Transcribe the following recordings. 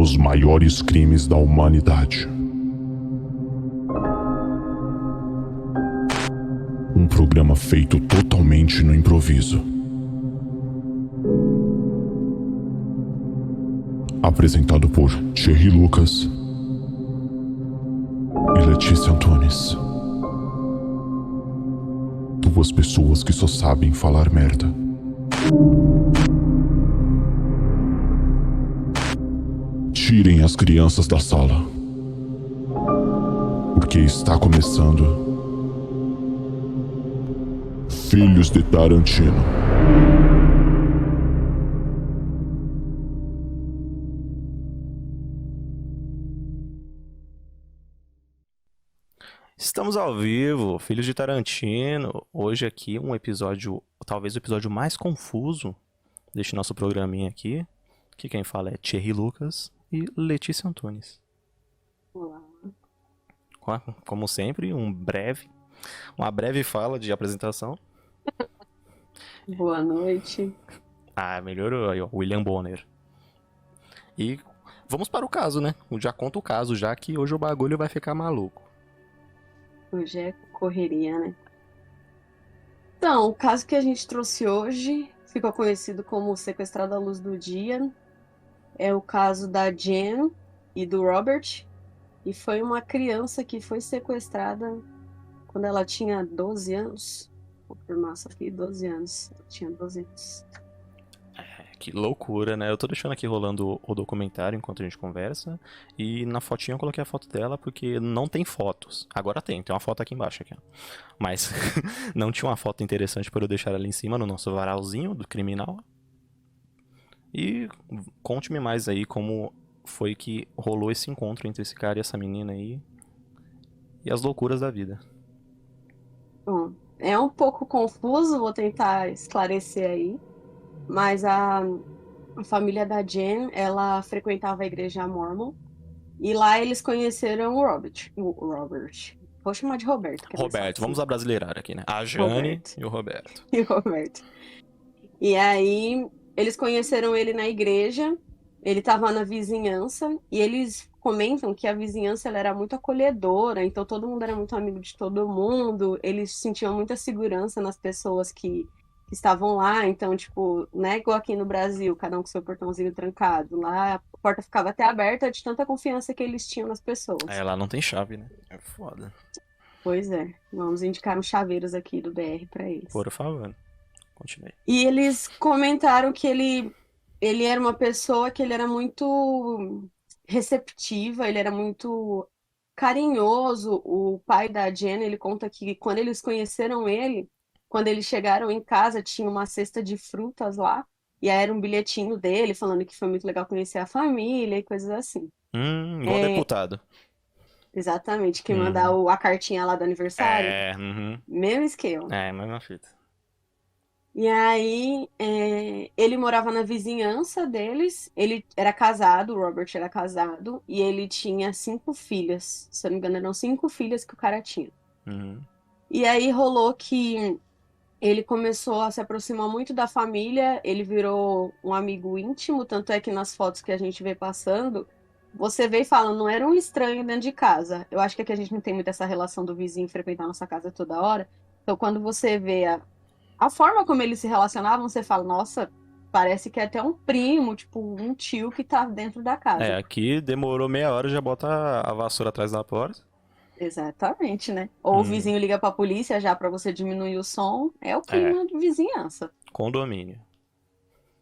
Os maiores crimes da humanidade. Um programa feito totalmente no improviso. Apresentado por Thierry Lucas e Letícia Antunes. Duas pessoas que só sabem falar merda. Tirem as crianças da sala, porque está começando Filhos de Tarantino. Estamos ao vivo, Filhos de Tarantino. Hoje aqui um episódio, talvez o episódio mais confuso deste nosso programinha aqui. Que quem fala é Thierry Lucas e Letícia Antunes. Olá. Como sempre, uma breve fala de apresentação. Boa noite. Ah, melhorou aí, ó, William Bonner. E vamos para o caso, né? Já conta o caso, já que hoje o bagulho vai ficar maluco. Hoje é correria, né? Então, o caso que a gente trouxe hoje ficou conhecido como Sequestrado à Luz do Dia. É o caso da Jen e do Robert. E foi uma criança que foi sequestrada quando ela tinha 12 anos. Vou confirmar isso aqui, 12 anos. Ela tinha 12 anos. Que loucura, né? Eu tô deixando aqui rolando o documentário enquanto a gente conversa. E na fotinha eu coloquei a foto dela porque não tem fotos. Agora tem uma foto aqui embaixo. Aqui, ó. Mas não tinha uma foto interessante para eu deixar ali em cima no nosso varalzinho do criminal. E conte-me mais aí como foi que rolou esse encontro entre esse cara e essa menina aí. E as loucuras da vida. Bom, é um pouco confuso, vou tentar esclarecer aí. Mas a família da Jen, ela frequentava a igreja Mormon. E lá eles conheceram o Robert. Vou chamar de Roberto. Que é mais Roberto, fácil. vamos abrasileirar aqui, né? A Jane Roberto. e o Roberto. E o Roberto. E aí, eles conheceram ele na igreja. Ele estava na vizinhança. E eles comentam que a vizinhança ela era muito acolhedora. Então, todo mundo era muito amigo de todo mundo. Eles sentiam muita segurança nas pessoas que estavam lá. Então, tipo, não é igual aqui no Brasil, cada um com seu portãozinho trancado. Lá, a porta ficava até aberta de tanta confiança que eles tinham nas pessoas. É, lá não tem chave, né? É foda. Pois é. Vamos indicar uns chaveiros aqui do BR para eles. Por favor, continue. E eles comentaram que ele era uma pessoa que ele era muito receptiva, ele era muito carinhoso. O pai da Jen, ele conta que quando eles conheceram ele, quando eles chegaram em casa, tinha uma cesta de frutas lá, e aí era um bilhetinho dele falando que foi muito legal conhecer a família e coisas assim. Igual deputado. Exatamente, que mandar a cartinha lá do aniversário, mesmo esquema. É, mesma fita. E aí, ele morava na vizinhança deles, ele era casado, o Robert era casado, e ele tinha 5 filhas. Se eu não me engano, eram 5 filhas que o cara tinha. E aí rolou que ele começou a se aproximar muito da família, ele virou um amigo íntimo, tanto é que nas fotos que a gente vê passando, você vê e fala, não era um estranho dentro de casa. Eu acho que aqui a gente não tem muito essa relação do vizinho frequentar nossa casa toda hora. Então, quando você vê a forma como eles se relacionavam, você fala, nossa, parece que é até um primo, tipo, um tio que tá dentro da casa. É, aqui demorou meia hora e já bota a vassoura atrás da porta. Exatamente, né? Ou o vizinho liga pra polícia já pra você diminuir o som, é o clima de vizinhança. Condomínio.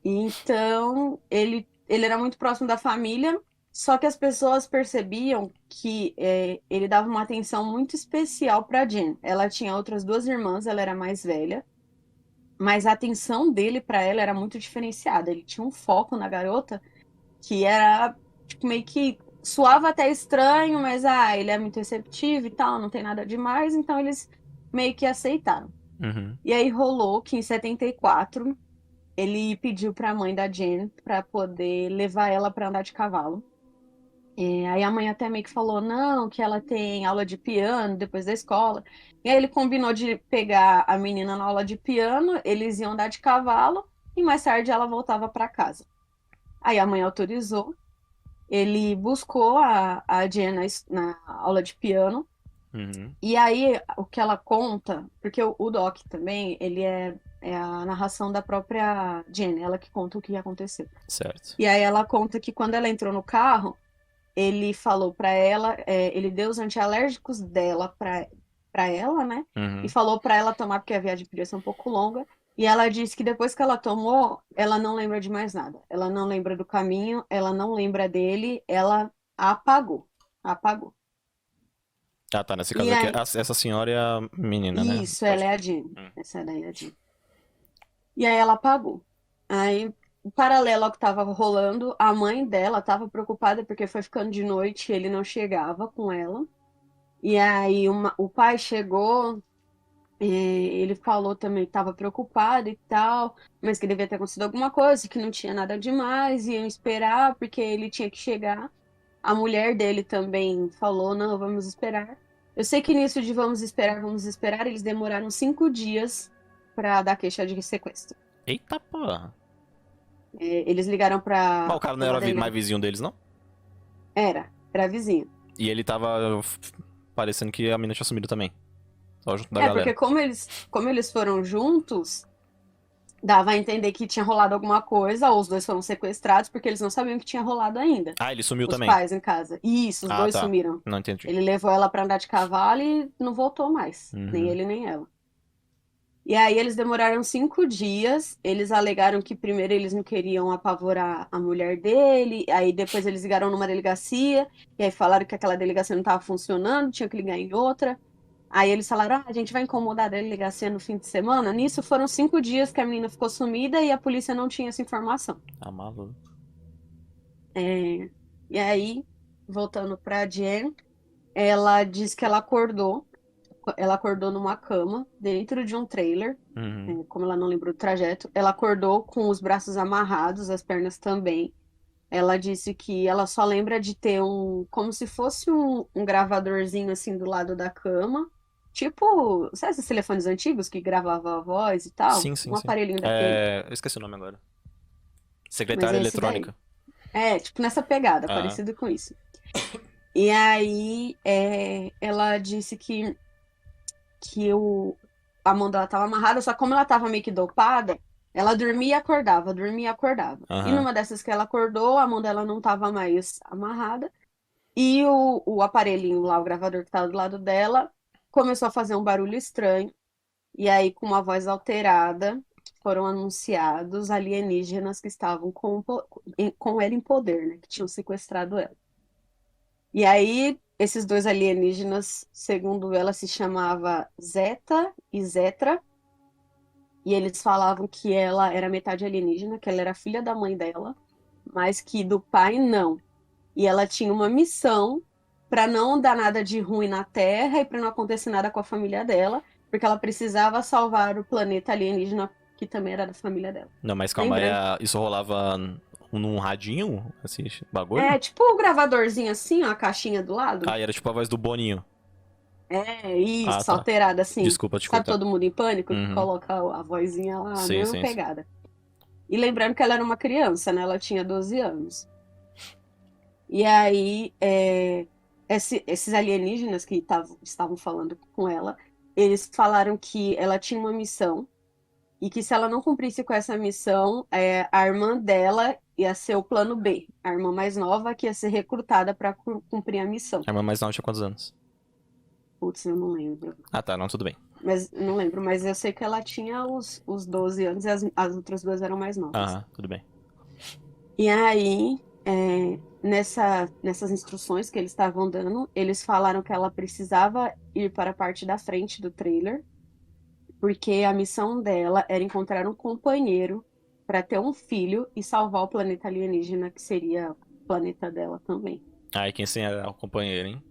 Então, ele era muito próximo da família, só que as pessoas percebiam que ele dava uma atenção muito especial pra Jen. Ela tinha outras 2 irmãs, ela era mais velha. Mas a atenção dele pra ela era muito diferenciada. Ele tinha um foco na garota que era tipo, meio que suava até estranho, mas ele é muito receptivo e tal, não tem nada demais, então eles meio que aceitaram. E aí rolou que em 74 ele pediu pra mãe da Jen pra poder levar ela pra andar de cavalo. Aí a mãe até meio que falou, não, que ela tem aula de piano depois da escola. E aí ele combinou de pegar a menina na aula de piano, eles iam andar de cavalo, e mais tarde ela voltava para casa. Aí a mãe autorizou, ele buscou a Jen na aula de piano. Uhum. E aí, o que ela conta, porque o Doc também, ele é a narração da própria Jen, ela que conta o que aconteceu. Certo. E aí ela conta que quando ela entrou no carro, ele falou pra ela, ele deu os antialérgicos dela pra ela, né? E Uhum. falou pra ela tomar, porque a viagem podia ser um pouco longa. E ela disse que depois que ela tomou, ela não lembra de mais nada. Ela não lembra do caminho, ela não lembra dele, ela apagou. Apagou. Ah, tá. Nesse E caso aqui, aí, essa senhora é a menina, né? isso, ela Pode é a crer. Jean. Hum. Essa daí é a Jean. E aí ela apagou. Aí, o paralelo ao que estava rolando, a mãe dela estava preocupada porque foi ficando de noite e ele não chegava com ela. E aí o pai chegou, ele falou também que estava preocupado e tal, mas que devia ter acontecido alguma coisa, que não tinha nada demais, iam esperar porque ele tinha que chegar. A mulher dele também falou, não, vamos esperar. Eu sei que nisso de vamos esperar, eles demoraram 5 dias para dar queixa de sequestro. Eita porra. Eles ligaram Mas o para cara não uma era mais delegacia. vizinho deles, não? Era vizinho. E ele tava parecendo que a mina tinha sumido também. Só junto da Porque galera. como eles foram juntos, dava a entender que tinha rolado alguma coisa, ou os dois foram sequestrados, porque eles não sabiam que tinha rolado ainda. Ah, ele sumiu Os também. pais em casa. Isso, os Ah, dois tá. sumiram. Não entendi. Ele levou ela para andar de cavalo e não voltou mais. Nem Uhum. ele, nem ela. E aí eles demoraram 5 dias. Eles alegaram que primeiro eles não queriam apavorar a mulher dele. Aí depois eles ligaram numa delegacia. E aí falaram que aquela delegacia não estava funcionando, tinha que ligar em outra. Aí eles falaram: a gente vai incomodar a delegacia no fim de semana. Nisso foram 5 dias que a menina ficou sumida e a polícia não tinha essa informação. Tá maluco. É, E aí, voltando pra Jen, ela diz que ela acordou. Ela acordou numa cama, dentro de um trailer. Uhum. Como ela não lembrou do trajeto. Ela acordou com os braços amarrados, as pernas também. Ela disse que ela só lembra de ter como se fosse um gravadorzinho assim do lado da cama. Tipo, sabe esses telefones antigos que gravavam a voz e tal? Sim, sim, Um sim. aparelhinho daquele. Eu esqueci o nome agora. Mas Secretária é esse daí. eletrônica. Tipo nessa pegada, Ah. parecido com isso. E aí, ela disse que a mão dela estava amarrada, só que como ela estava meio que dopada, ela dormia e acordava, dormia e acordava. E Aham. numa dessas que ela acordou, a mão dela não estava mais amarrada. E o aparelhinho lá, o gravador que estava do lado dela, começou a fazer um barulho estranho. E aí, com uma voz alterada, foram anunciados alienígenas que estavam com ela em poder, né? Que tinham sequestrado ela. E aí, esses dois alienígenas, segundo ela, se chamava Zeta e Zetra. E eles falavam que ela era metade alienígena, que ela era filha da mãe dela, mas que do pai não. E ela tinha uma missão para não dar nada de ruim na Terra e para não acontecer nada com a família dela, porque ela precisava salvar o planeta alienígena que também era da família dela. Não, mas calma aí, Lembrando. isso rolava num radinho, esse bagulho? Tipo o gravadorzinho assim, ó, a caixinha do lado. Ah, e era tipo a voz do Boninho. Ah, Isso, tá. alterada assim. Desculpa te Sabe cortar. todo mundo em pânico que Uhum. coloca a vozinha lá, a Sim, mesma sim, sim. pegada. E lembrando que ela era uma criança, né? Ela tinha 12 anos. E aí, esses alienígenas que estavam falando com ela, eles falaram que ela tinha uma missão e que se ela não cumprisse com essa missão, a irmã dela ia ser o plano B, a irmã mais nova que ia ser recrutada para cumprir a missão. A irmã mais nova tinha quantos anos? Putz, eu não lembro. Ah, tá, não, tudo bem. Mas não lembro, mas eu sei que ela tinha os 12 anos e as outras duas eram mais novas. Aham, tudo bem. E aí, nessas instruções que eles estavam dando, eles falaram que ela precisava ir para a parte da frente do trailer, porque a missão dela era encontrar um companheiro para ter um filho e salvar o planeta alienígena, que seria o planeta dela também. Ah, e quem sim era o companheiro, hein?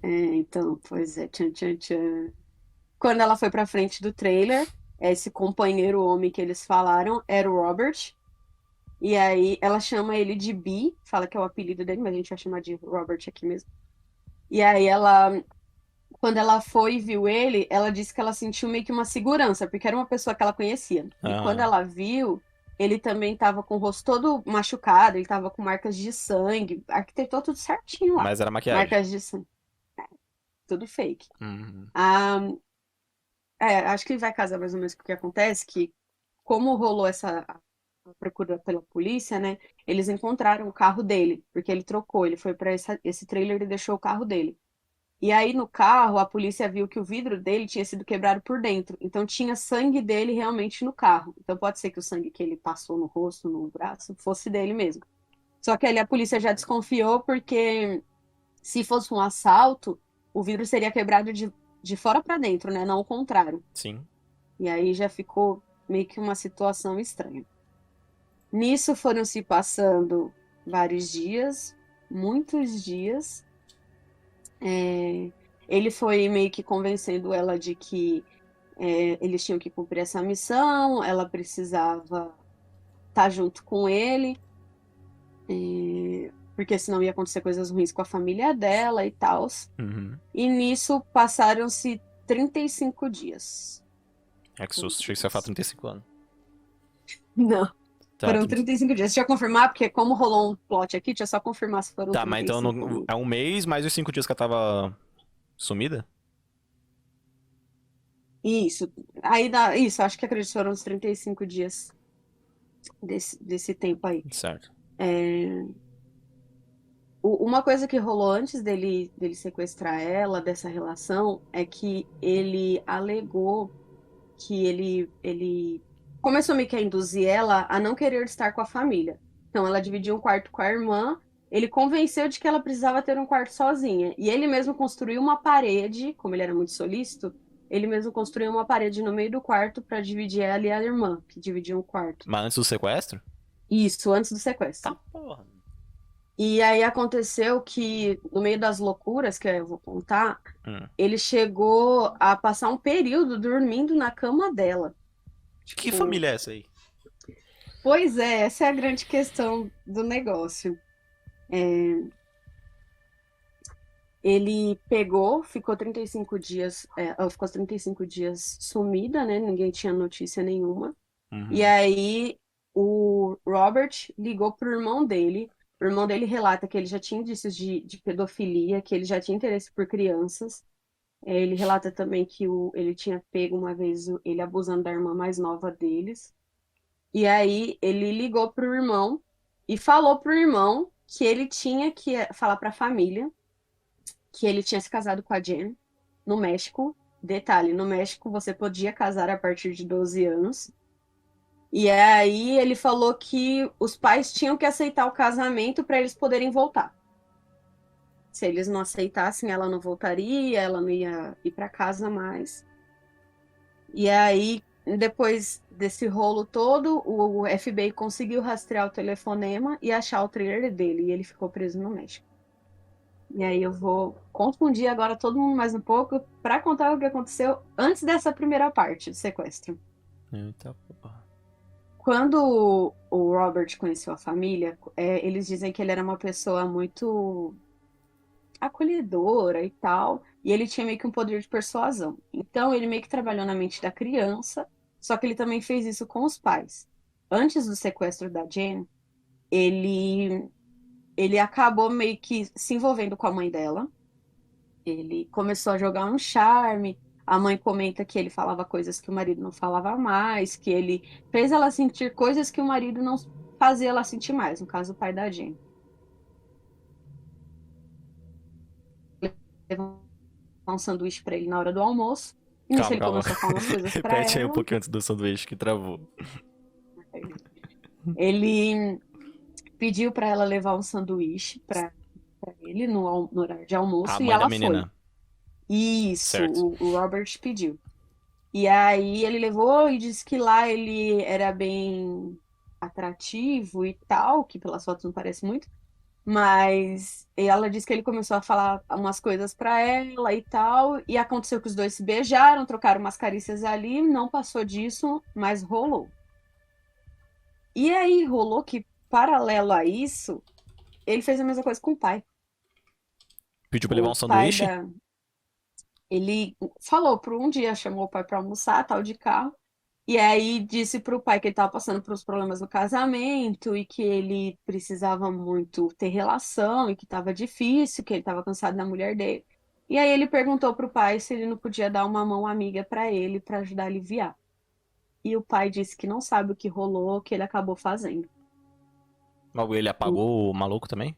Então, pois é, tchan, tchan, tchan. Quando ela foi para frente do trailer, esse companheiro homem que eles falaram era o Robert. E aí ela chama ele de B, fala que é o apelido dele, mas a gente vai chamar de Robert aqui mesmo. E aí quando ela foi e viu ele, ela disse que ela sentiu meio que uma segurança, porque era uma pessoa que ela conhecia. E quando Aham. ela viu, Ele também tava com o rosto todo machucado, ele tava com marcas de sangue, arquitetou tudo certinho lá. Mas era maquiagem. Marcas de sangue, tudo fake. Uhum. Ah, acho que vai casar mais ou menos com o que acontece, que como rolou essa a procura pela polícia, né? Eles encontraram o carro dele, porque ele trocou, ele foi para esse trailer e deixou o carro dele. E aí no carro, a polícia viu que o vidro dele tinha sido quebrado por dentro. Então tinha sangue dele realmente no carro. Então pode ser que o sangue que ele passou no rosto, no braço, fosse dele mesmo. Só que ali a polícia já desconfiou porque se fosse um assalto, o vidro seria quebrado de fora para dentro, né? Não o contrário. Sim. E aí já ficou meio que uma situação estranha. Nisso foram se passando vários dias, muitos dias. Ele foi meio que convencendo ela de que eles tinham que cumprir essa missão, ela precisava estar junto com ele, porque senão ia acontecer coisas ruins com a família dela e tal. Uhum. E nisso passaram-se 35 dias. É que susto, achei que você ia falar 35 anos. Não, Tá, foram 35 dias. Deixa eu confirmar, porque como rolou um plot aqui, deixa eu só confirmar se foram Tá, mas então 35. é um mês mais os 5 dias que ela tava sumida? Isso. Aí dá. Isso, acho que acredito que foram uns 35 dias desse tempo aí. Certo. Uma coisa que rolou antes dele sequestrar ela, dessa relação, é que ele alegou que ele começou meio que a induzir ela a não querer estar com a família. Então ela dividiu um quarto com a irmã, ele convenceu de que ela precisava ter um quarto sozinha. E ele mesmo construiu uma parede, como ele era muito solícito, ele mesmo construiu uma parede no meio do quarto para dividir ela e a irmã, que dividiam um quarto. Mas antes do sequestro? Isso, antes do sequestro. Tá, porra. E aí aconteceu que, no meio das loucuras que eu vou contar, ele chegou a passar um período dormindo na cama dela. Que família é essa aí? Pois é, essa é a grande questão do negócio. Ele pegou, ficou 35 dias, ela ficou 35 dias sumida, né? Ninguém tinha notícia nenhuma. Uhum. E aí o Robert ligou pro irmão dele. O irmão dele relata que ele já tinha indícios de pedofilia, que ele já tinha interesse por crianças. Ele relata também que ele tinha pego uma vez ele abusando da irmã mais nova deles. E aí ele ligou pro irmão e falou pro irmão que ele tinha que falar pra família que ele tinha se casado com a Jen no México. Detalhe, no México você podia casar a partir de 12 anos. E aí ele falou que os pais tinham que aceitar o casamento para eles poderem voltar. Se eles não aceitassem, ela não voltaria, ela não ia ir para casa mais. E aí, depois desse rolo todo, o FBI conseguiu rastrear o telefonema e achar o trailer dele, e ele ficou preso no México. E aí eu vou confundir agora todo mundo mais um pouco para contar o que aconteceu antes dessa primeira parte do sequestro. Eita porra. Quando o Robert conheceu a família, eles dizem que ele era uma pessoa muito acolhedora e tal, e ele tinha meio que um poder de persuasão. Então ele meio que trabalhou na mente da criança, só que ele também fez isso com os pais. Antes do sequestro da Jane, ele acabou meio que se envolvendo com a mãe dela. Ele começou a jogar um charme. A mãe comenta que ele falava coisas que o marido não falava mais, que ele fez ela sentir coisas que o marido não fazia ela sentir mais, no caso, o pai da Jane. Levou um sanduíche para ele na hora do almoço. E nisso ele começou a falar umas coisas para Repete aí um ela. pouquinho antes do sanduíche que travou. Ele pediu para ela levar um sanduíche para ele no horário de almoço A e mãe da ela menina. foi. Isso, Certo. o Robert pediu. E aí ele levou e disse que lá ele era bem atrativo e tal, que pelas fotos não parece muito, mas ela disse que ele começou a falar umas coisas pra ela e tal, e aconteceu que os dois se beijaram, trocaram umas carícias ali, não passou disso, mas rolou. E aí rolou que, paralelo a isso, ele fez a mesma coisa com o pai. Pediu pra levar O um pai sanduíche? Ele falou por um dia, chamou o pai pra almoçar, tal de carro. E aí disse pro pai que ele estava passando por uns problemas no casamento e que ele precisava muito ter relação e que estava difícil, que ele estava cansado da mulher dele. E aí ele perguntou pro pai se ele não podia dar uma mão amiga para ele para ajudar a aliviar. E o pai disse que não sabe o que rolou, que ele acabou fazendo. Logo ele E apagou o maluco também?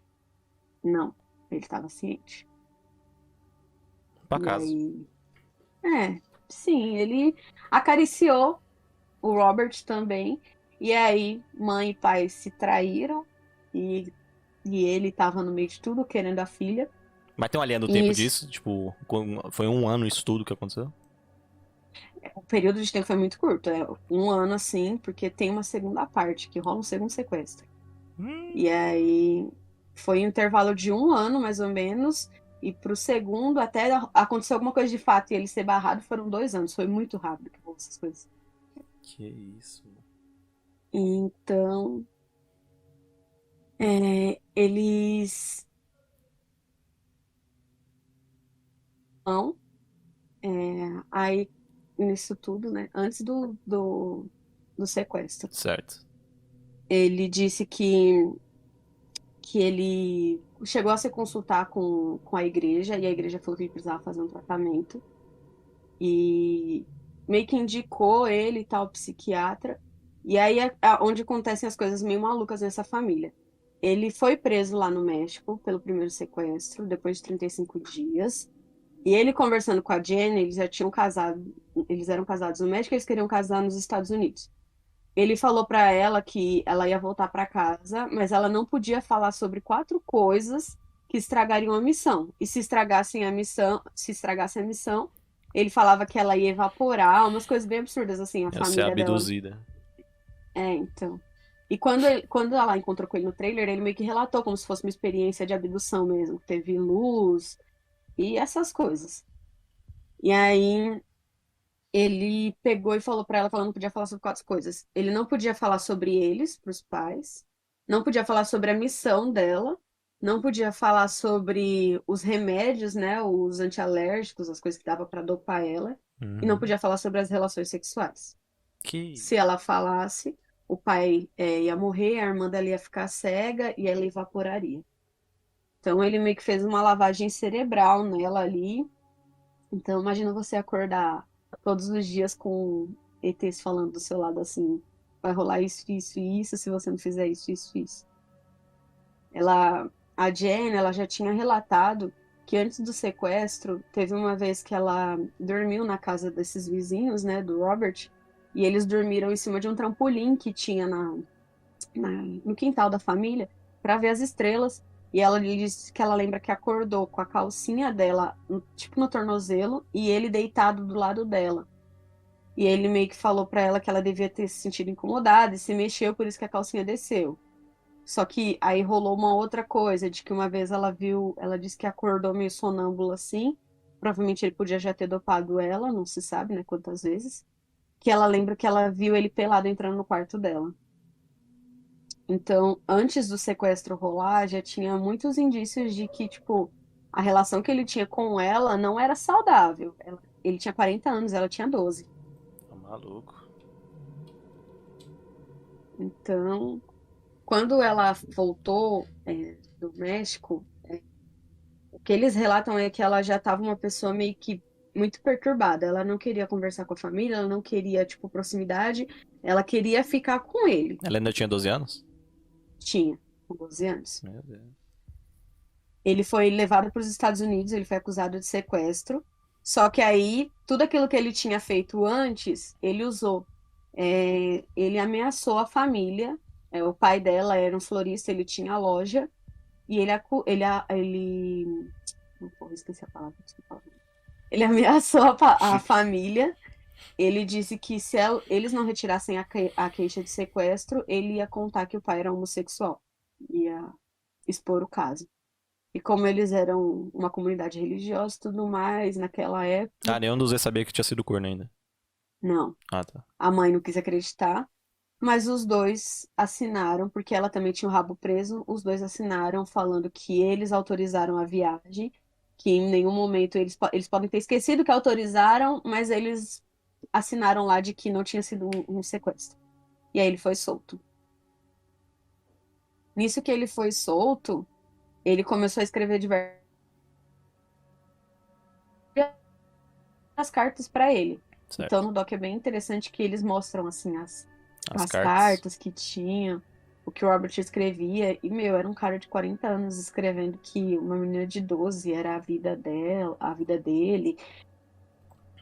não, ele estava ciente. Por E acaso. aí, sim, ele acariciou o Robert também. E aí, mãe e pai se traíram e, e ele estava no meio de tudo, querendo a filha. Mas tem uma linha do E tempo isso, disso? Tipo, foi um ano isso tudo que aconteceu? o período de tempo foi muito curto, é um ano assim, porque tem uma segunda parte, que rola um segundo sequestro. E aí foi um intervalo de um ano, mais ou menos, e pro segundo, até acontecer alguma coisa de fato e ele ser barrado, foram 2 anos. Foi muito rápido que rolou essas coisas. Que isso. Então, eles vão, aí nisso tudo, né? Antes do sequestro. Certo. Ele disse que ele chegou a se consultar com a igreja e a igreja falou que ele precisava fazer um tratamento e meio que indicou ele e tal, psiquiatra. E aí é onde acontecem as coisas meio malucas nessa família. Ele foi preso lá no México pelo primeiro sequestro, depois de 35 dias. E ele conversando com a Jenny, eles já tinham casado, eles eram casados no México, eles queriam casar nos Estados Unidos. Ele falou para ela que ela ia voltar para casa, mas ela não podia falar sobre 4 coisas que estragariam a missão. E se estragassem a missão, se estragasse a missão, ele falava que ela ia evaporar, umas coisas bem absurdas assim, a Ia ser família dela. abduzida. Então. E quando ela encontrou com ele no trailer, ele meio que relatou como se fosse uma experiência de abdução mesmo. Teve luz e essas coisas. E aí ele pegou e falou pra ela que ela não podia falar sobre 4 coisas. Ele não podia falar sobre eles, pros pais, não podia falar sobre a missão dela, não podia falar sobre os remédios, né, os antialérgicos, as coisas que dava pra dopar ela, e não Uhum. podia falar sobre as relações sexuais. Que. Se ela falasse, o pai ia morrer, a irmã dela ia ficar cega e ela evaporaria. Então ele meio que fez uma lavagem cerebral nela ali. Então, imagina você acordar todos os dias com ETs falando do seu lado assim: vai rolar isso, isso e isso se você não fizer isso, isso e isso. A Jen, ela já tinha relatado que antes do sequestro, teve uma vez que ela dormiu na casa desses vizinhos, né, do Robert, e eles dormiram em cima de um trampolim que tinha no quintal da família para ver as estrelas. E ela disse que ela lembra que acordou com a calcinha dela, tipo no tornozelo, e ele deitado do lado dela. E ele meio que falou para ela que ela devia ter se sentido incomodada e se mexeu, por isso que a calcinha desceu. Só que aí rolou uma outra coisa, de que uma vez ela viu, ela disse que acordou meio sonâmbula assim. Provavelmente ele podia já ter dopado ela, não se sabe, né, quantas vezes. Que ela lembra que ela viu ele pelado entrando no quarto dela. Então, antes do sequestro rolar, já tinha muitos indícios de que, tipo, a relação que ele tinha com ela não era saudável. Ele tinha 40 anos, ela tinha 12. Tá maluco. Então, quando ela voltou, do México, o que eles relatam é que ela já estava uma pessoa meio que muito perturbada. Ela não queria conversar com a família, ela não queria, tipo, proximidade, ela queria ficar com ele. Ela ainda tinha 12 anos? Tinha, com 12 anos. Meu Deus. Ele foi levado para os Estados Unidos, ele foi acusado de sequestro. Só que aí, tudo aquilo que ele tinha feito antes, ele usou. Ele ameaçou a família. O pai dela era um florista, ele tinha loja. E porra, esqueci a palavra, desculpa. Ele ameaçou a família. Ele disse que se eles não retirassem a queixa de sequestro, ele ia contar que o pai era homossexual. Ia expor o caso. E como eles eram uma comunidade religiosa e tudo mais, naquela época, Ah, nenhum dos dois sabia que tinha sido corno ainda. não. Ah, tá. A mãe não quis acreditar, mas os dois assinaram, porque ela também tinha o rabo preso, os dois assinaram falando que eles autorizaram a viagem, que em nenhum momento eles podem ter esquecido que autorizaram, mas eles assinaram lá de que não tinha sido um sequestro. E aí ele foi solto. Nisso que ele foi solto, ele começou a escrever diversas cartas para ele. Então Certo. no doc é bem interessante que eles mostram assim As as cartas. cartas que tinha, o que o Robert escrevia. E, meu, era um cara de 40 anos escrevendo que uma menina de 12 era a vida dela, a vida dele.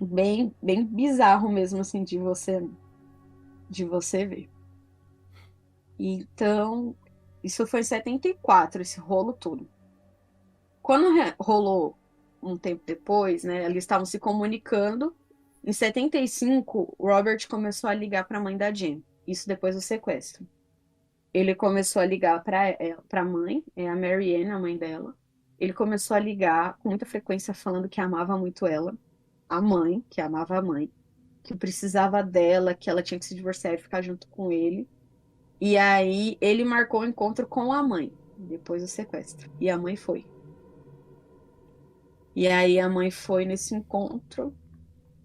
Bem, bem bizarro mesmo, assim, de você ver. Então, isso foi em 74, esse rolo todo. Quando rolou um tempo depois, né, eles estavam se comunicando. Em 75, o Robert começou a ligar para a mãe da Jen. Isso depois do sequestro. Ele começou a ligar para a mãe, a Marianne, a mãe dela. Ele começou a ligar com muita frequência falando que amava muito ela, a mãe, que amava a mãe, que precisava dela, que ela tinha que se divorciar e ficar junto com ele. E aí ele marcou o encontro com a mãe, depois do sequestro. E a mãe foi. E aí a mãe foi nesse encontro,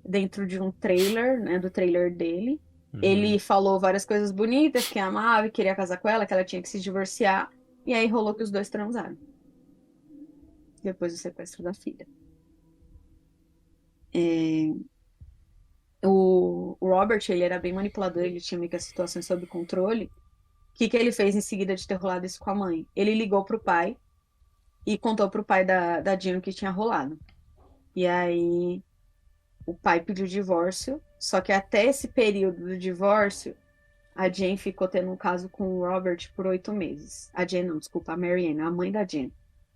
dentro de um trailer, né, do trailer dele. Uhum. Ele falou várias coisas bonitas, que amava e queria casar com ela, que ela tinha que se divorciar. E aí rolou que os dois transaram, depois do sequestro da filha. O Robert, ele era bem manipulador, ele tinha meio que as situações sob controle. O que que ele fez em seguida de ter rolado isso com a mãe? Ele ligou pro pai e contou pro pai da Jean o que tinha rolado. E aí o pai pediu divórcio, só que até esse período do divórcio, a Jane ficou tendo um caso com o Robert por 8 meses. A Jane, não, desculpa, a Marianne, a mãe da Jane.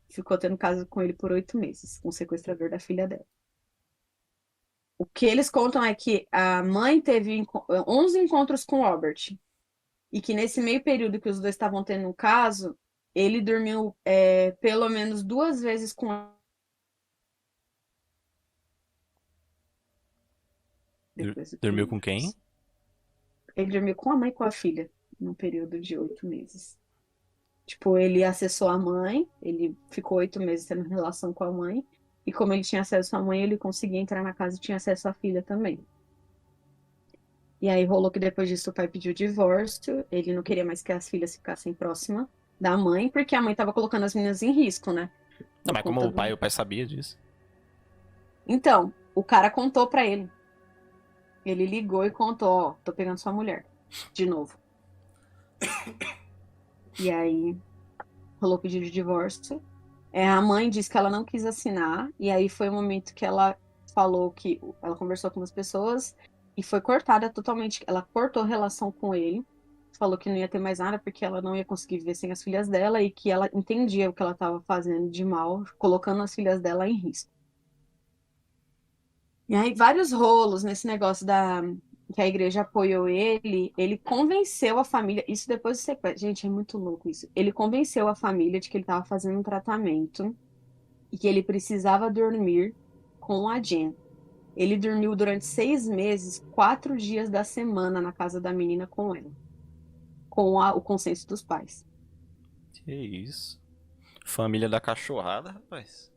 Ficou tendo caso com ele por 8 meses, com o sequestrador da filha dela. O que eles contam é que a mãe teve 11 encontros com o Robert. E que nesse meio período que os dois estavam tendo um caso, ele dormiu pelo menos 2 vezes com ela. Depois do Dormiu com quem? divórcio. Ele dormiu com a mãe e com a filha, num período de 8 meses. Tipo, ele acessou a mãe, ele ficou 8 meses tendo relação com a mãe, e como ele tinha acesso à mãe, ele conseguia entrar na casa e tinha acesso à filha também. E aí rolou que depois disso o pai pediu divórcio, ele não queria mais que as filhas ficassem próximas da mãe, porque a mãe tava colocando as meninas em risco, né? Não, Por mas como conta do. o pai sabia disso. Então, o cara contou pra ele. Ele ligou e contou, ó, tô pegando sua mulher. De novo. E aí rolou o pedido de divórcio. A mãe disse que ela não quis assinar, e aí foi o momento que ela falou que ela conversou com as pessoas e foi cortada totalmente. Ela cortou relação com ele, falou que não ia ter mais nada porque ela não ia conseguir viver sem as filhas dela e que ela entendia o que ela estava fazendo de mal, colocando as filhas dela em risco. E aí, vários rolos nesse negócio que a igreja apoiou ele convenceu a família, isso depois do sequestro, gente, é muito louco isso. Ele convenceu a família de que ele estava fazendo um tratamento e que ele precisava dormir com a Jen. Ele dormiu durante 6 meses, 4 dias da semana na casa da menina com ela, com o consenso dos pais. Que isso? Família da cachorrada, rapaz.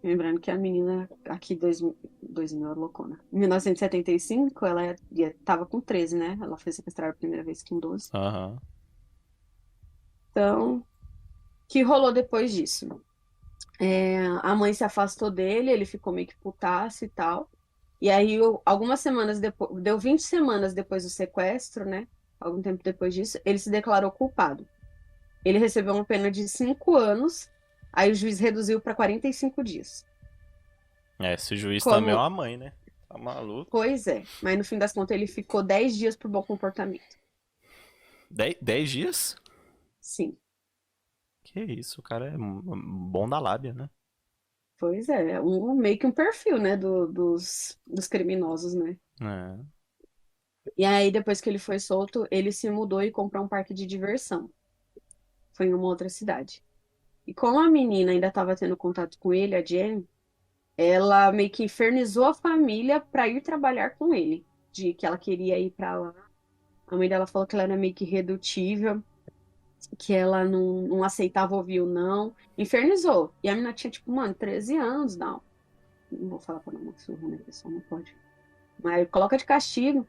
Lembrando que a menina aqui, 2000 é loucona. Em 1975, ela estava com 13, né? Ela foi sequestrada a primeira vez com 12. Aham. Então, o que rolou depois disso? A mãe se afastou dele, ele ficou meio que putaço e tal. E aí, algumas semanas depois, deu 20 semanas depois do sequestro, né? Algum tempo depois disso, ele se declarou culpado. Ele recebeu uma pena de 5 anos, aí o juiz reduziu para 45 dias. Esse juiz também é Como uma mãe, né? Tá maluco? Pois é, mas no fim das contas ele ficou 10 dias por bom comportamento. 10 dias? Sim, Que isso, o cara é bom da lábia, né? pois é, meio que um perfil, né, dos criminosos, né? É. E aí, depois que ele foi solto, ele se mudou e comprou um parque de diversão. Foi em uma outra cidade. E como a menina ainda estava tendo contato com ele, a Jen, ela meio que infernizou a família para ir trabalhar com ele, de que ela queria ir para lá. A mãe dela falou que ela era meio que irredutível, que ela não aceitava ouvir o não. Infernizou. E a menina tinha, tipo, mano, 13 anos, não. Não vou falar pra não surra, né, pessoal? Não pode. mas coloca de castigo.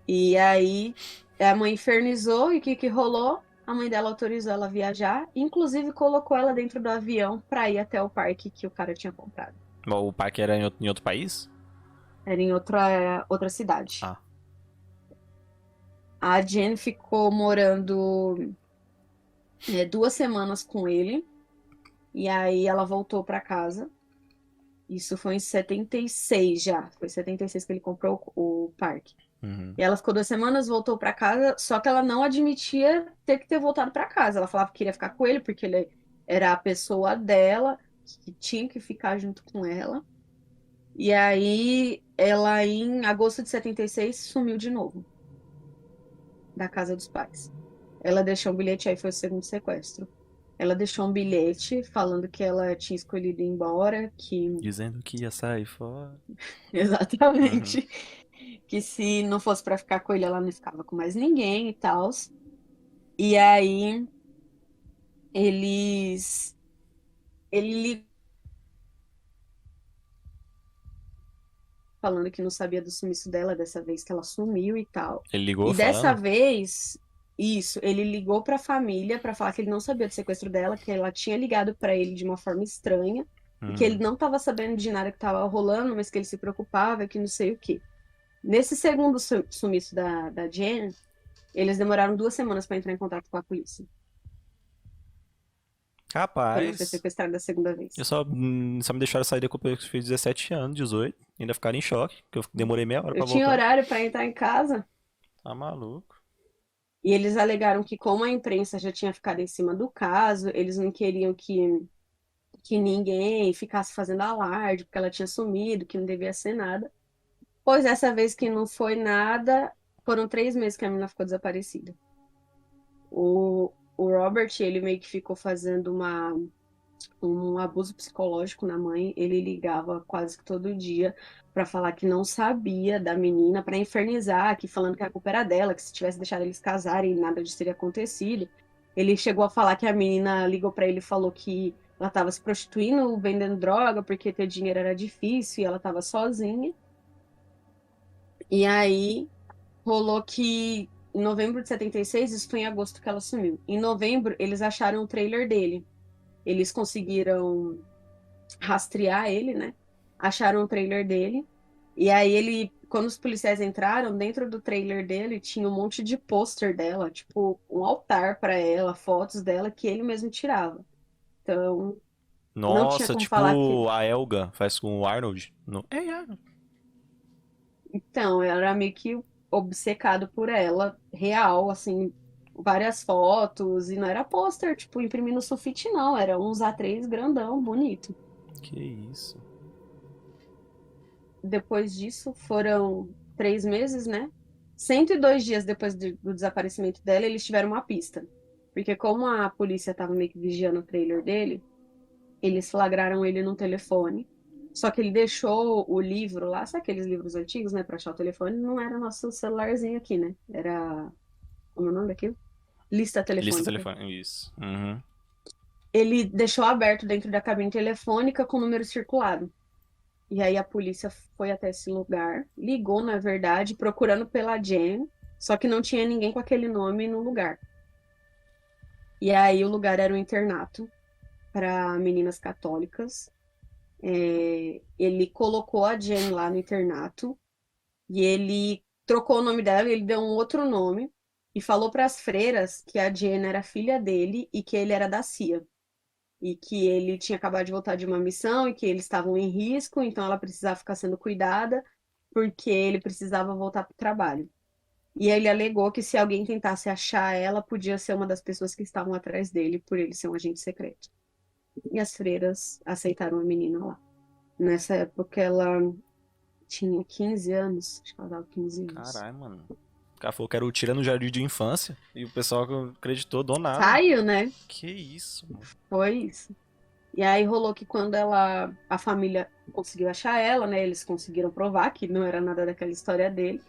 E aí a mãe infernizou e o que que rolou? A mãe dela autorizou ela a viajar, inclusive colocou ela dentro do avião pra ir até o parque que o cara tinha comprado. Bom, o parque era em outro país? Era em outra cidade. Ah. A Jen ficou morando 2 semanas com ele, e aí ela voltou pra casa. Isso foi em 76 já. Foi em 76 que ele comprou o parque. Uhum. E ela ficou 2 semanas, voltou pra casa, só que ela não admitia ter que ter voltado pra casa. Ela falava que queria ficar com ele porque ele era a pessoa dela, que tinha que ficar junto com ela. E aí ela, em agosto de 76, sumiu de novo da casa dos pais. Ela deixou um bilhete, aí foi o segundo sequestro. Ela deixou um bilhete falando que ela tinha escolhido ir embora, que Dizendo que ia sair fora. Uhum. exatamente, que se não fosse pra ficar com ele, ela não ficava com mais ninguém e tal. E aí eles ele falando que não sabia do sumiço dela dessa vez que ela sumiu e tal. Ele ligou E dessa falando? vez, isso, ele ligou pra família pra falar que ele não sabia do sequestro dela, que ela tinha ligado pra ele de uma forma estranha e que ele Uhum. não estava sabendo de nada que estava rolando, mas que ele se preocupava, que não sei o quê. Nesse segundo sumiço da Jen, eles demoraram 2 semanas pra entrar em contato com a polícia, quando ela foi Rapaz, sequestrada a segunda eu vez. só me deixaram sair depois que eu fiz 17 anos, 18. Ainda ficaram em choque, que eu demorei meia hora Eu pra tinha voltar. horário pra entrar em casa. Tá maluco. E eles alegaram que, como a imprensa já tinha ficado em cima do caso, eles não queriam que ninguém ficasse fazendo alarde, porque ela tinha sumido, que não devia ser nada. Pois dessa vez que não foi nada, foram 3 meses que a menina ficou desaparecida. O Robert, ele meio que ficou fazendo um abuso psicológico na mãe. Ele ligava quase que todo dia para falar que não sabia da menina, para infernizar, que falando que a culpa era dela, que se tivesse deixado eles casarem, nada disso teria acontecido. Ele chegou a falar que a menina ligou para ele e falou que ela estava se prostituindo, vendendo droga, porque ter dinheiro era difícil e ela estava sozinha. E aí rolou que em novembro de 76, isso foi em agosto que ela sumiu. Em novembro, eles acharam o trailer dele. Eles conseguiram rastrear ele, né? Acharam o trailer dele. E aí quando os policiais entraram, dentro do trailer dele tinha um monte de pôster dela, tipo um altar para ela, fotos dela que ele mesmo tirava. Então, não tinha Nossa, como falar que. tipo a Elga faz com o Arnold. No... É, Arnold. Então, eu era meio que obcecado por ela, real, assim, várias fotos, e não era pôster, tipo, imprimir no sulfite, não, era uns A3 grandão, bonito. Que isso. Depois disso, foram 3 meses, né? 102 dias depois do desaparecimento dela, eles tiveram uma pista. Porque como a polícia estava meio que vigiando o trailer dele, eles flagraram ele no telefone. Só que ele deixou o livro lá, sabe aqueles livros antigos, né, para achar o telefone? Não era nosso celularzinho aqui, né? Era, como é o nome daquilo? Lista Lista telefônica. telefone. Isso. Uhum. Ele deixou aberto dentro da cabine telefônica com o número circulado. E aí a polícia foi até esse lugar, ligou, na verdade, procurando pela Jen, só que não tinha ninguém com aquele nome no lugar. E aí o lugar era um internato para meninas católicas. Ele colocou a Jen lá no internato e ele trocou o nome dela, ele deu um outro nome e falou para as freiras que a Jen era filha dele e que ele era da CIA. E que ele tinha acabado de voltar de uma missão e que eles estavam em risco, então ela precisava ficar sendo cuidada porque ele precisava voltar para o trabalho. E ele alegou que se alguém tentasse achar ela, podia ser uma das pessoas que estavam atrás dele por ele ser um agente secreto. E as freiras aceitaram a menina lá. Nessa época ela tinha 15 anos, acho que ela dava 15 anos. Caralho, mano. O cara falou que era o Tira no Jardim de Infância e o pessoal acreditou do nada. Saiu, né? Que isso, mano. Foi isso. E aí rolou que quando a família conseguiu achar ela, né? Eles conseguiram provar que não era nada daquela história dele.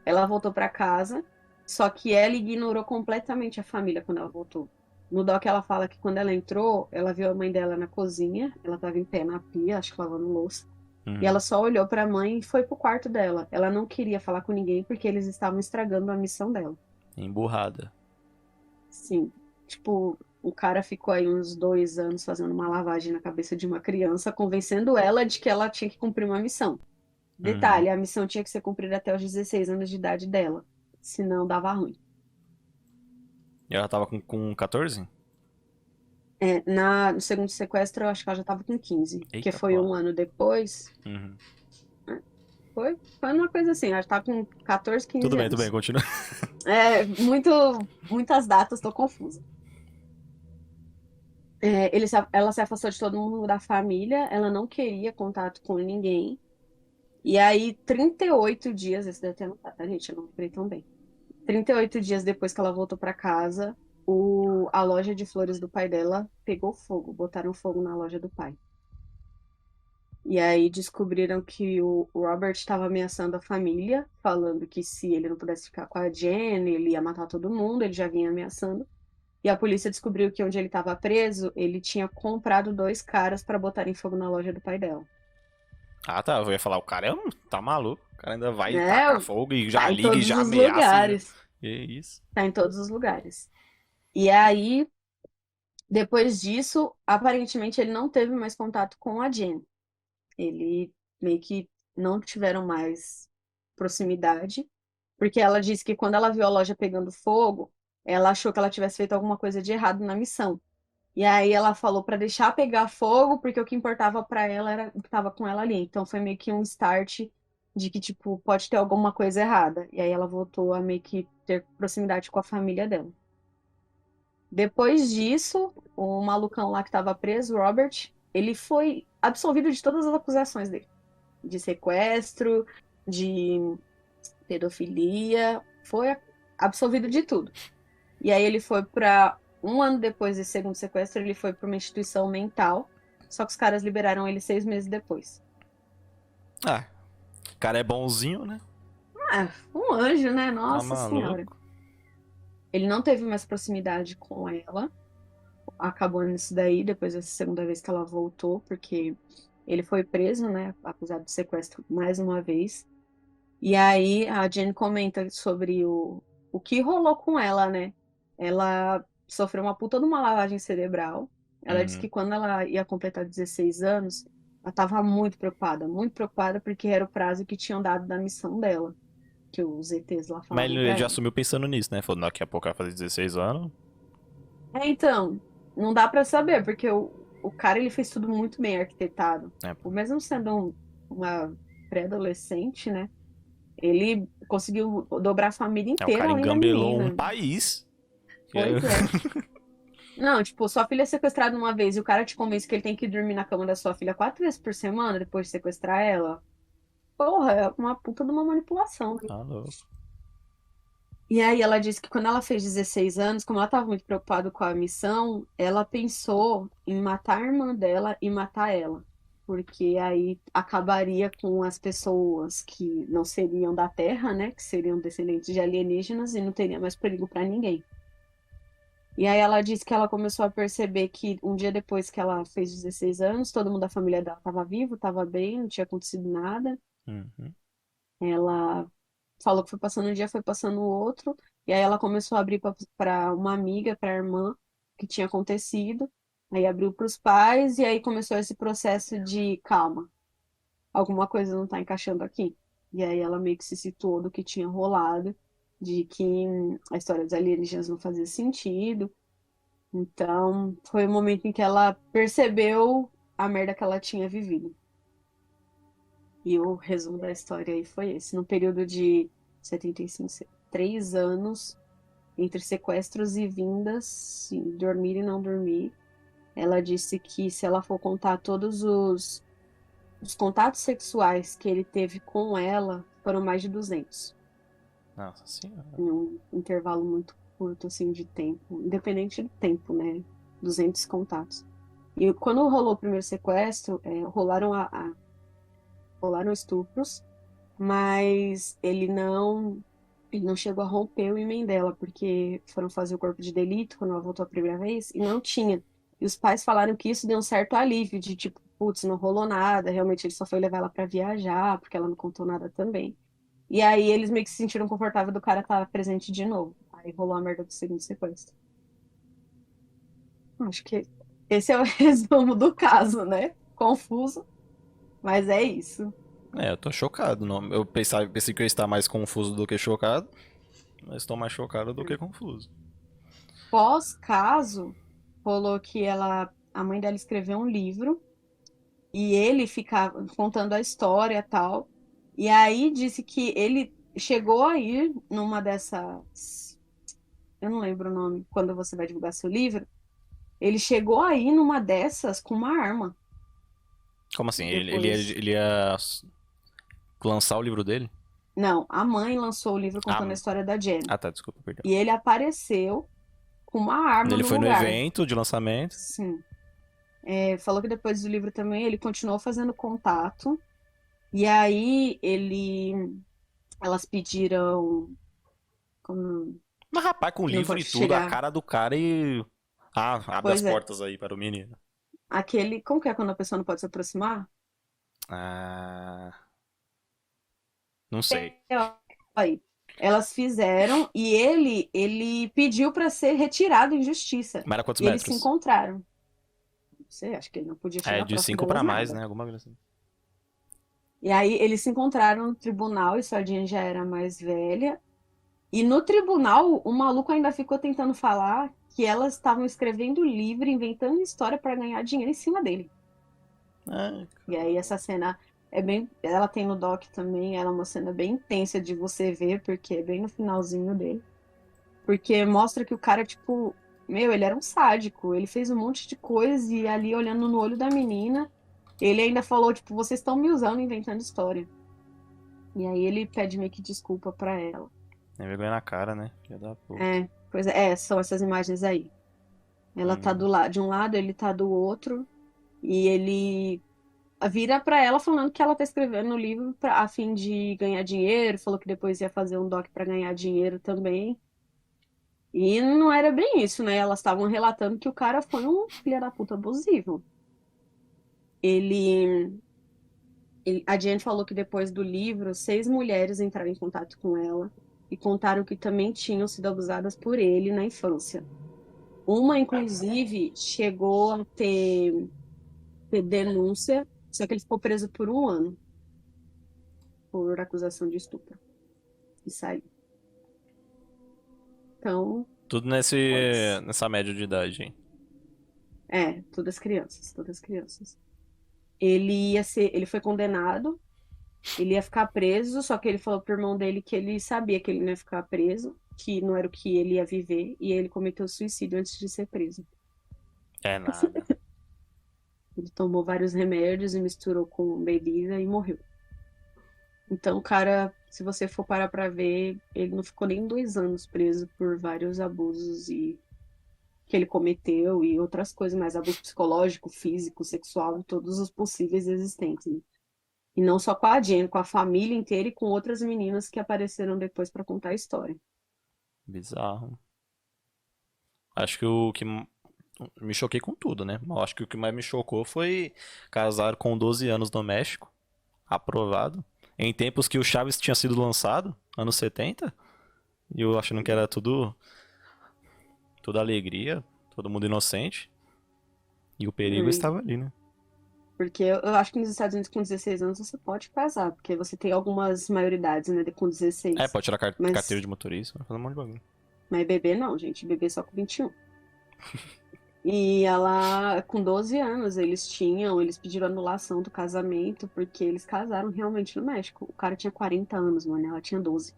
Ela voltou para casa, só que ela ignorou completamente a família quando ela voltou. No doc ela fala que quando ela entrou, ela viu a mãe dela na cozinha, ela estava em pé na pia, acho que lavando louça. E ela Uhum. só olhou pra mãe e foi pro quarto dela. Ela não queria falar com ninguém porque eles estavam estragando a missão dela. Emburrada. Sim. Tipo, o cara ficou aí uns 2 anos fazendo uma lavagem na cabeça de uma criança, convencendo ela de que ela tinha que cumprir uma missão. Uhum. Detalhe, a missão tinha que ser cumprida até os 16 anos de idade dela. Senão dava ruim. E ela tava com 14? No segundo sequestro, eu acho que ela já tava com 15, porque Eita foi porra. um ano depois. Uhum. Foi uma coisa assim, ela tava com 14, 15 Tudo bem, anos. continua. Muitas datas, tô confusa. Ela se afastou de todo mundo da família, ela não queria contato com ninguém. E aí, 38 dias, esse deve ter anotado, tá, gente? Eu não lembrei tão bem. 38 dias depois que ela voltou pra casa, a loja de flores do pai dela pegou fogo, botaram fogo na loja do pai. E aí descobriram que o Robert estava ameaçando a família, falando que se ele não pudesse ficar com a Jen, ele ia matar todo mundo, ele já vinha ameaçando. E a polícia descobriu que onde ele estava preso, ele tinha comprado 2 caras para botarem fogo na loja do pai dela. Ah, tá. Eu ia falar, o cara tá maluco. O cara ainda vai tacar É, fogo e já tá em liga e todos já os ameaça e já. lugares. Que isso? Tá em todos os lugares. E aí, depois disso, aparentemente ele não teve mais contato com a Jen. Ele meio que não tiveram mais proximidade, porque ela disse que quando ela viu a loja pegando fogo, ela achou que ela tivesse feito alguma coisa de errado na missão. E aí ela falou para deixar pegar fogo, porque o que importava para ela era o que estava com ela ali. Então foi meio que um start de que tipo pode ter alguma coisa errada. E aí ela voltou a meio que ter proximidade com a família dela. Depois disso, o malucão lá que estava preso, Robert, ele foi absolvido de todas as acusações dele, de sequestro, de pedofilia, foi absolvido de tudo. E aí ele foi para um ano depois desse segundo sequestro, ele foi para uma instituição mental, só que os caras liberaram ele 6 meses depois. Ah, o cara é bonzinho, né? Ah, um anjo, né? Tá Nossa Senhora. maluco. Ele não teve mais proximidade com ela. Acabou nisso daí, depois dessa segunda vez que ela voltou, porque ele foi preso, né? Acusado de sequestro mais uma vez. E aí a Jane comenta sobre o que rolou com ela, né? Ela sofreu uma puta de uma lavagem cerebral. Ela disse Uhum. que quando ela ia completar 16 anos, ela estava muito preocupada porque era o prazo que tinham dado da missão dela, que os ETs lá Mas falavam ele pra já ela. assumiu pensando nisso, né? Falou, daqui a pouco vai fazer 16 anos. Então, não dá pra saber, porque o cara ele fez tudo muito bem arquitetado. É, Tipo, mesmo sendo uma pré-adolescente, né? Ele conseguiu dobrar a família o inteira cara além da engambelou um menina. país. Pois é. Não, tipo, sua filha é sequestrada uma vez e o cara te convence que ele tem que dormir na cama da sua filha 4 vezes por semana depois de sequestrar ela. Porra, é uma puta de uma manipulação, né? Tá louco. E aí ela disse que quando ela fez 16 anos, como ela estava muito preocupada com a missão, ela pensou em matar a irmã dela e matar ela. Porque aí acabaria com as pessoas que não seriam da Terra, né? Que seriam descendentes de alienígenas e não teria mais perigo para ninguém. E aí ela disse que ela começou a perceber que um dia depois que ela fez 16 anos, todo mundo da família dela estava vivo, estava bem, não tinha acontecido nada. Uhum. Ela falou que foi passando um dia, foi passando o outro, e aí ela começou a abrir para uma amiga, para a irmã, que tinha acontecido. Aí abriu para os pais, e aí começou esse processo de calma, alguma coisa não está encaixando aqui. E aí ela meio que se situou do que tinha rolado, de que a história dos alienígenas não fazia sentido. Então, foi o momento em que ela percebeu a merda que ela tinha vivido. E o resumo da história aí foi esse. No período de 75, 3 anos, entre sequestros e vindas, sim, dormir e não dormir, ela disse que se ela for contar todos os contatos sexuais que ele teve com ela, foram mais de 200, Nossa senhora. em um intervalo muito curto, assim, de tempo, independente do tempo, né? 200 contatos. E quando rolou o primeiro sequestro, rolaram estupros, mas ele não chegou a romper o ímen dela, porque foram fazer o corpo de delito quando ela voltou a primeira vez e não tinha. E os pais falaram que isso deu um certo alívio, de tipo, putz, não rolou nada, realmente ele só foi levar ela pra viajar, porque ela não contou nada também. E aí eles meio que se sentiram confortáveis do cara estar presente de novo. Aí rolou a merda do segundo sequestro. Acho que esse é o resumo do caso, né? Confuso, mas é isso. É, eu tô chocado. Não. Pensei que eu ia estar mais confuso do que chocado, mas estou mais chocado do que confuso. Pós-caso, rolou que a mãe dela escreveu um livro e ele ficava contando a história e tal. E aí disse que ele chegou a ir numa dessas, eu não lembro o nome, quando você vai divulgar seu livro, ele chegou a ir numa dessas com uma arma Como assim? depois. Ele ia lançar o livro dele? Não, a mãe lançou o livro Ah, contando a história da Jen. tá, desculpa, perdão. E ele apareceu com uma arma Ele no foi no lugar. evento de lançamento. Sim. É, falou que depois do livro também ele continuou fazendo contato. E aí elas pediram, como, Mas rapaz, com não livro e pode tudo, a chegar. cara do cara e. Ah, abre as Pois é, portas aí para o menino. como que é quando a pessoa não pode se aproximar? Ah, não sei. Aí, elas fizeram e ele pediu para ser retirado em justiça. Mas era quantos E eles se metros? encontraram. Não sei, acho que ele não podia É, chegar de próximo 5 delas pra mais, nada. né? Alguma coisa assim. E aí eles se encontraram no tribunal, e Sardinha já era mais velha. E no tribunal, o maluco ainda ficou tentando falar que elas estavam escrevendo livro, inventando história para ganhar dinheiro em cima dele. Ah, E aí essa cena é bem, ela tem no doc também, ela é uma cena bem intensa de você ver, porque é bem no finalzinho dele. Porque mostra que o cara, tipo, meu, ele era um sádico, ele fez um monte de coisa e ali olhando no olho da menina, ele ainda falou, tipo, vocês estão me usando inventando história. E aí ele pede meio que desculpa pra ela. tem vergonha na cara, né? Filha da puta. Pois é, são essas imagens aí. Ela tá Hum. do lado de um lado, ele tá do outro, e ele vira pra ela falando que ela tá escrevendo o livro a fim de ganhar dinheiro, falou que depois ia fazer um doc pra ganhar dinheiro também. E não era bem isso, né? Elas estavam relatando que o cara foi um filho da puta abusivo. Ele, a Jane falou que depois do livro, 6 mulheres entraram em contato com ela e contaram que também tinham sido abusadas por ele na infância. Uma, inclusive, chegou a ter denúncia, só que ele ficou preso por um ano por acusação de estupro e saiu. Então, Tudo pois, nessa média de idade, hein? todas crianças, todas crianças. Ele foi condenado, ele ia ficar preso, só que ele falou pro irmão dele que ele sabia que ele não ia ficar preso, que não era o que ele ia viver, e ele cometeu suicídio antes de ser preso. É nada. Ele tomou vários remédios e misturou com bebida e morreu. Então, o cara, se você for parar pra ver, ele não ficou nem 2 anos preso por vários abusos que ele cometeu e outras coisas, mais abuso psicológico, físico, sexual, todos os possíveis existentes, né? E não só com a Jen, com a família inteira e com outras meninas que apareceram depois pra contar a história. Bizarro. Acho que me choquei com tudo, né? Mas acho que o que mais me chocou foi casar com 12 anos no México. Aprovado. Em tempos que o Chaves tinha sido lançado, anos 70. E eu achando que era tudo alegria, todo mundo inocente. E o perigo Hum. estava ali, né? Porque eu acho que nos Estados Unidos com 16 anos você pode casar, porque você tem algumas maioridades, né, com É, 16. pode tirar carteira Mas, de motorista, pode fazer um monte de bagulho. mas bebê não, gente, bebê só com 21. E ela, com 12 anos, eles pediram anulação do casamento, porque eles casaram realmente no México. O cara tinha 40 anos, mano, ela tinha 12.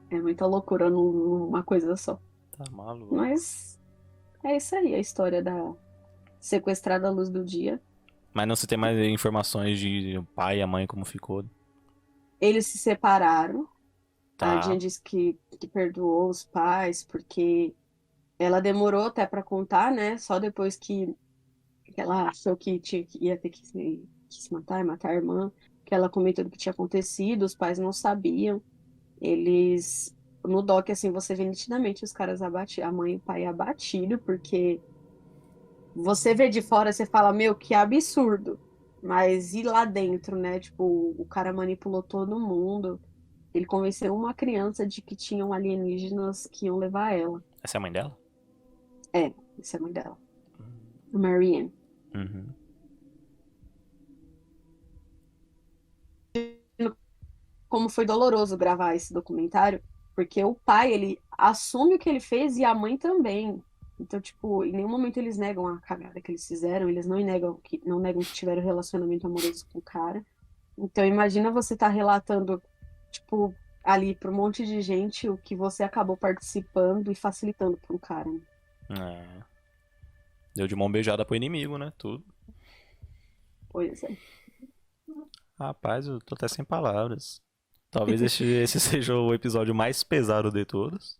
É muita loucura numa coisa só. Tá maluco. Mas é isso aí, a história da sequestrada à luz do dia. Mas não se tem mais informações de o pai e a mãe como ficou. Eles se separaram. A Jen Tá. disse que perdoou os pais, porque ela demorou até para contar, né? Só depois que ela achou ia ter que se matar e matar a irmã, que ela comentou do que tinha acontecido, os pais não sabiam. Eles, no doc, assim, você vê nitidamente os caras abatidos, a mãe e o pai abatido, porque Você vê de fora, você fala, meu, que absurdo. Mas e lá dentro, né? Tipo, o cara manipulou todo mundo. Ele convenceu uma criança de que tinham alienígenas que iam levar ela. Essa é a mãe dela? É, essa é a mãe dela. A Marianne. Uhum. Como foi doloroso gravar esse documentário, porque o pai, ele assume o que ele fez e a mãe também. Então, tipo, em nenhum momento eles negam a cagada que eles fizeram, eles não negam que tiveram relacionamento amoroso com o cara. Então, imagina você estar relatando, tipo, ali para um monte de gente o que você acabou participando e facilitando para um cara, né? É. Deu de mão beijada pro inimigo, né? Tudo. Pois é. Rapaz, eu tô até sem palavras. Talvez esse seja o episódio mais pesado de todos.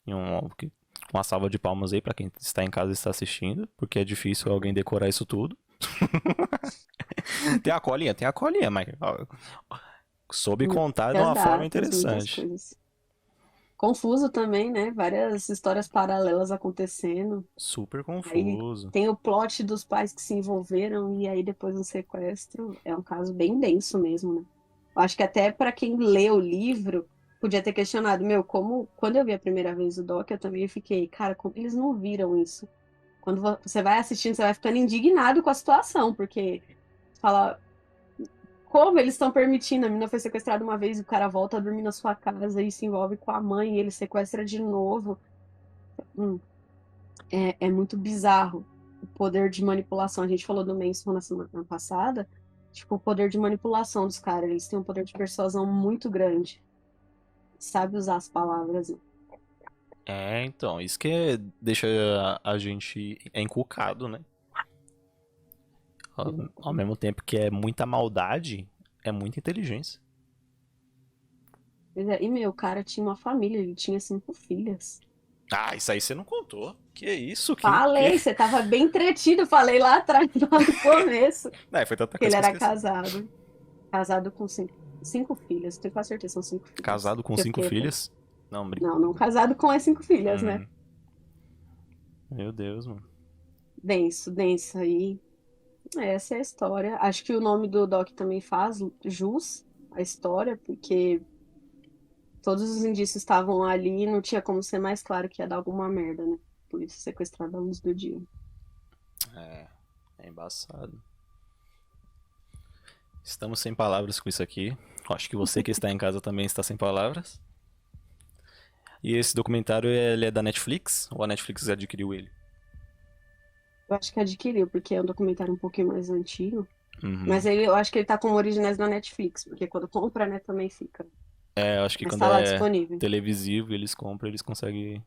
E uma salva de palmas aí pra quem está em casa e está assistindo, porque é difícil alguém decorar isso tudo. Tem a colinha, mas ó, soube contar de Muitas uma forma datas, muitas interessante. coisas. Confuso também, né? Várias histórias paralelas acontecendo. Super Aí confuso. tem o plot dos pais que se envolveram e aí depois um sequestro. É um caso bem denso mesmo, né? Eu acho que até para quem lê o livro podia ter questionado, meu, como quando eu vi a primeira vez o doc, eu também fiquei, cara, como eles não viram isso? Quando você vai assistindo, você vai ficando indignado com a situação, porque fala, como eles estão permitindo? A menina foi sequestrada uma vez, e o cara volta a dormir na sua casa e se envolve com a mãe e ele sequestra de novo. Hum, é muito bizarro o poder de manipulação. A gente falou do Manson na semana passada. Tipo, o poder de manipulação dos caras. Eles têm um poder de persuasão muito grande. Sabe usar as palavras. É, então, isso que deixa a gente encucado, né? Ao mesmo tempo que é muita maldade, é muita inteligência. Pois é. E, meu, o cara tinha uma família. Ele tinha 5 filhas. Ah, isso aí você não contou. Que isso? Que... Falei, você tava bem entretido. Falei lá atrás, lá no começo. Não, foi tanta Que ele coisa que eu era esqueci. casado. Casado com 5 filhas. Tenho quase certeza, são 5 filhas. Casado com Que eu 5 fiquei até... filhas? Não, Não, não casado com as 5 filhas, né? Hum, meu Deus, mano. Denso, denso aí. Essa é a história. Acho que o nome do Doc também faz jus à história, porque todos os indícios estavam ali e não tinha como ser mais claro que ia dar alguma merda, né? Por isso sequestrado à luz do dia. É embaçado. Estamos sem palavras com isso aqui. Acho que você que está em casa também está sem palavras. E esse documentário, ele é da Netflix? Ou a Netflix adquiriu ele? Eu acho que adquiriu, porque é um documentário um pouquinho mais antigo. Uhum. Mas eu acho que ele tá como originais da Netflix, porque quando compra, né, também fica. É, eu acho que Mas quando tá lá é disponível. televisivo, eles compram, eles conseguem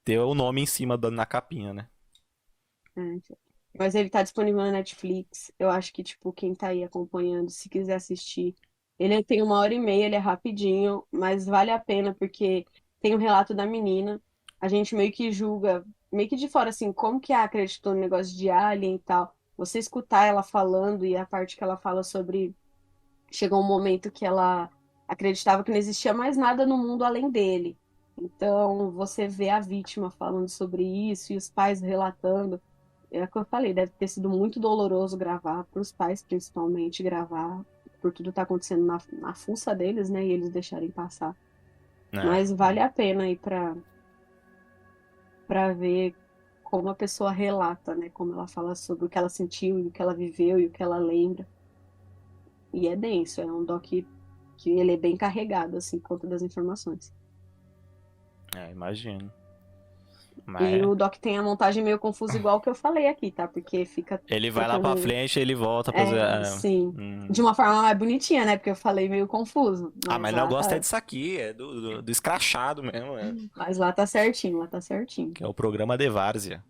ter o nome em cima na capinha, né? É, então. Mas ele tá disponível na Netflix. Eu acho que, tipo, quem tá aí acompanhando, se quiser assistir, ele tem 1 hora e meia, ele é rapidinho, mas vale a pena porque tem o relato da menina. A gente meio que julga, meio que de fora, assim, como que ela acreditou no negócio de alien e tal. Você escutar ela falando e a parte que ela fala sobre. Chegou um momento que ela acreditava que não existia mais nada no mundo além dele. Então, você vê a vítima falando sobre isso e os pais relatando. É o que eu falei, deve ter sido muito doloroso gravar, para os pais principalmente gravar, por tudo tá acontecendo na fuça deles, né? E eles deixarem passar. É. Mas vale a pena aí para ver como a pessoa relata, né? Como ela fala sobre o que ela sentiu e o que ela viveu e o que ela lembra. E é denso, é um doc que ele é bem carregado, assim, por conta das informações. É, imagino. E Mas o doc tem a montagem meio confusa, igual que eu falei aqui, tá? Porque fica ele vai lá pra trocando. frente, ele volta pra fazer. Sim. De uma forma mais bonitinha, né? Porque eu falei meio confuso. Ah, Mas mas não lá gosta é tá. disso aqui, é do escrachado mesmo, Mas lá tá certinho, lá tá certinho. que é o programa de Várzea.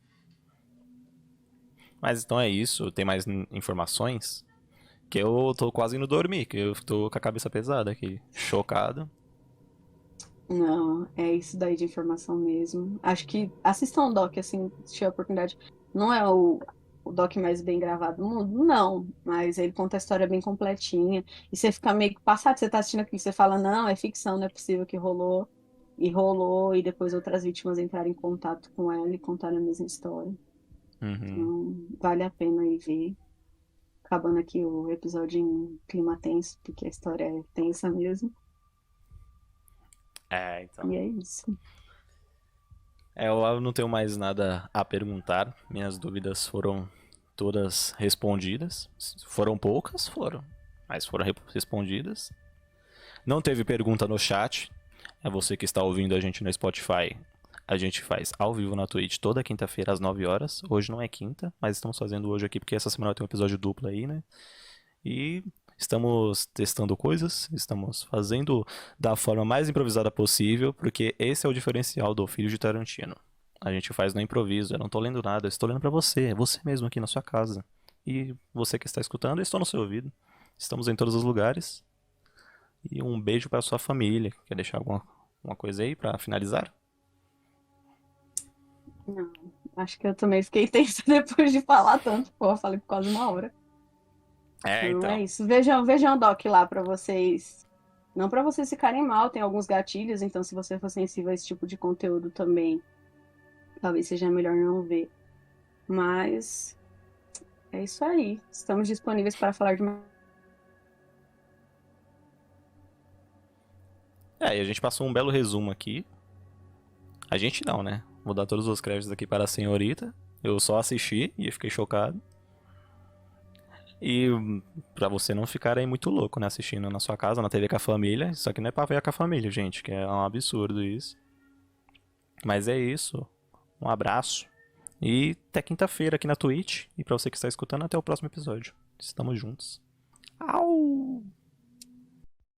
Mas então é isso, tem mais informações? Que eu tô quase indo dormir, que eu tô com a cabeça pesada aqui, chocado. Não, é isso daí de informação mesmo. Acho que assistam o doc, assim, se tiver oportunidade. Não é o doc mais bem gravado do mundo, não. Mas ele conta a história bem completinha. E você fica meio que passado, você tá assistindo aquilo, você fala, não, é ficção, não é possível que rolou. E rolou, e depois outras vítimas entraram em contato com ela e contaram a mesma história. Uhum. Então, vale a pena aí ver. Acabando aqui o episódio em clima tenso, porque a história é tensa mesmo. É, então. E é isso. Eu não tenho mais nada a perguntar. Minhas dúvidas foram todas respondidas. Foram poucas? Foram. Mas foram respondidas. Não teve pergunta no chat. É você que está ouvindo a gente no Spotify. A gente faz ao vivo na Twitch toda quinta-feira às 9 horas. Hoje não é quinta, mas estamos fazendo hoje aqui porque essa semana vai ter um episódio duplo aí, né? E estamos testando coisas, estamos fazendo da forma mais improvisada possível, porque esse é o diferencial do Filho de Tarantino. A gente faz no improviso, eu não tô lendo nada, eu estou lendo pra você, é você mesmo aqui na sua casa. E você que está escutando, eu estou no seu ouvido. Estamos em todos os lugares. E um beijo pra sua família. Quer deixar alguma coisa aí pra finalizar? Não, acho que eu também fiquei tensa depois de falar tanto. Pô, eu falei por quase uma hora. É, Então é então. isso. Vejam o doc lá pra vocês. Não pra vocês ficarem mal, tem alguns gatilhos, então se você for sensível a esse tipo de conteúdo também, talvez seja melhor não ver. Mas é isso aí. Estamos disponíveis para falar de mais. É, e a gente passou um belo resumo aqui. A gente não, né? Vou dar todos os créditos aqui para a senhorita. Eu só assisti e fiquei chocado. E pra você não ficar aí muito louco, né? Assistindo na sua casa, na TV com a família. Isso aqui não é pra ver com a família, gente, que é um absurdo isso. Mas é isso. Um abraço. E até quinta-feira aqui na Twitch. E pra você que está escutando, até o próximo episódio. Estamos juntos. Au!